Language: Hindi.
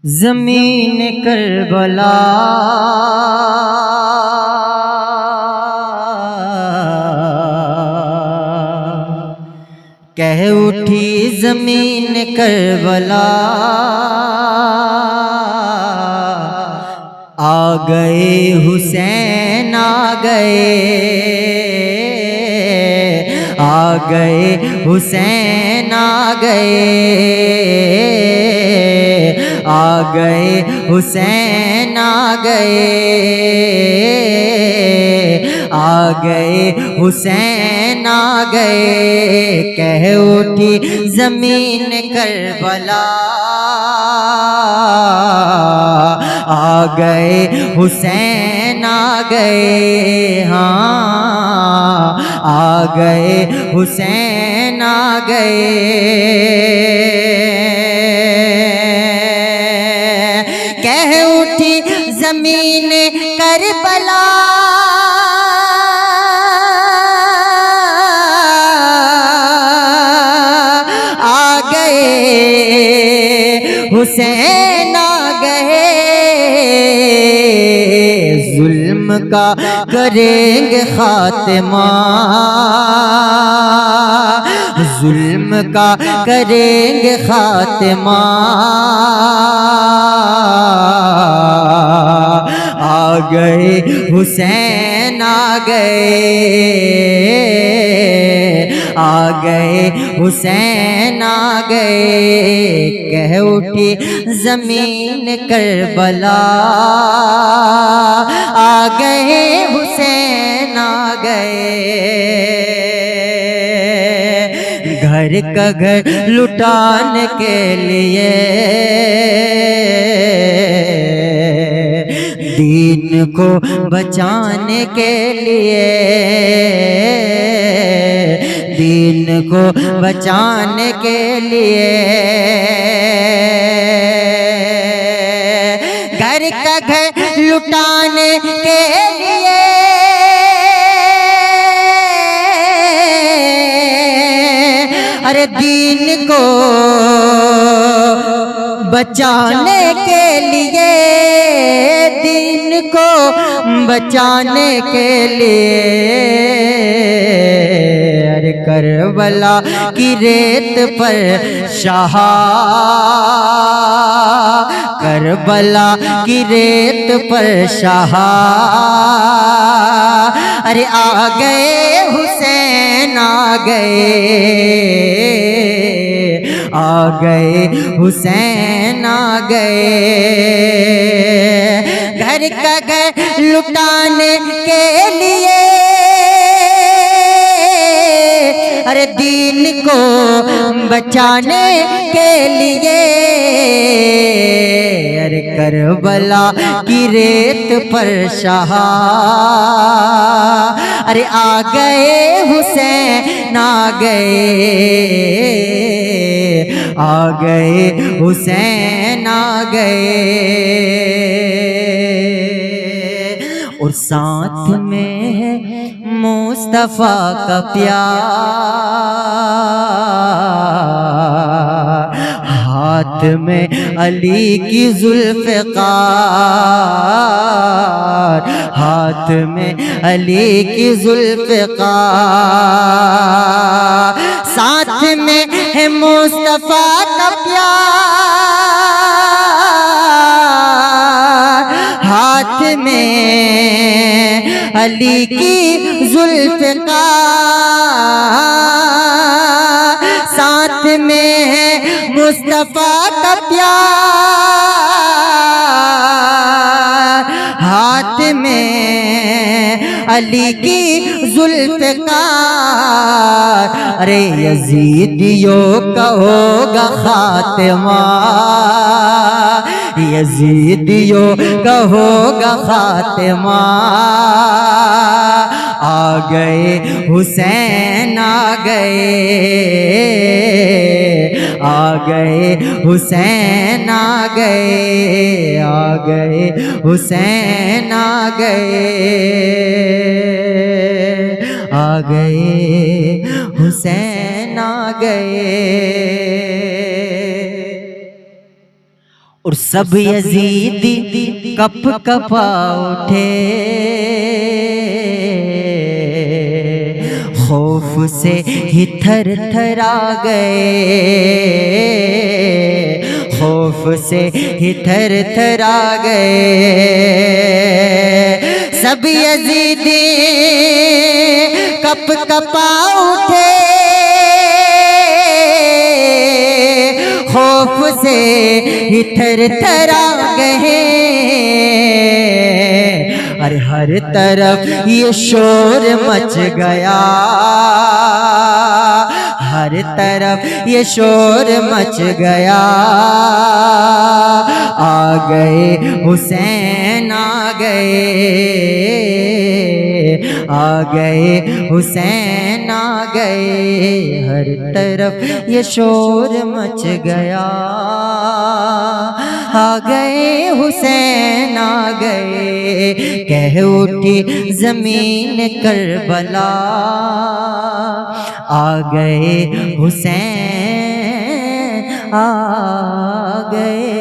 ज़मीन करबला कह उठी ज़मीन करबला, आ गए हुसैन आ गए, आ गए हुसैन आ गए, आ गए हुसैन आ गए, आ गए हुसैन आ गए। कह उठी ज़मीन करबला, आ गए हुसैन आ गए, हाँ आ गए हुसैन आ गए। कह उठी ज़मीन करबला, आ गए हुसैन आ गए। जुल्म का करेंगे खात्मा, जुल्म का करेंगे खात्मा, आ गए हुसैन आ गए, आ गए हुसैन आ गए। कह उठी ज़मीन करबला, आ गए हुसैन आ गए। घर का घर लुटाने के लिए, दीन को बचाने के लिए, दीन को बचाने के लिए, घर का घर लुटाने के लिए, अरे दीन को बचाने के लिए, दीन को बचाने के लिए। अरे करबला की रेत पर शाह, करबला की रेत पर शाह, अरे आ गए हुसैन आ गए, आ गए हुसैन आ गए। घर का घर लुटाने के लिए, अरे दीन को बचाने के लिए, अरे करबला की रेत पर शाह, अरे आ गए हुसैन आ गए, आ गए हुसैन आ गए। और साथ में है मुस्तफा का प्यार, हाथ में अली की जुल्फ़िकार, हाथ में अली की जुल्फ़िकार, साथ में है मुस्तफा का प्यार, हाथ में अली की जुल्फ़िकार, साथ में है मुस्तफा का प्यार, हाथ में अली की जुल्फ़िकार। अरे यजीदियों का होगा खात्मा, यजीदियों का होगा खात्मा, आ गए हुसैन आ गए, आ गए हुसैन आ गए, आ गए हुसैन आ गए, आ गए हुसैन आ गए। और सब यजीदी कप कपा उठे, खौफ से ही थर थरा गए, खौफ से ही थर थरा गए। सब यजीदी कप कपा उठे, खौफ से ही थर थरा गए। अरे हर तरफ ये शोर मच गया, हर तरफ ये शोर मच गया। आ गए हुसैन आ गए, आ गए हुसैन आ गए। हर तरफ ये शोर मच गया, आ गए हुसैन आ गए। कह उठी जमीन करबला, आ गए हुसैन आ गए।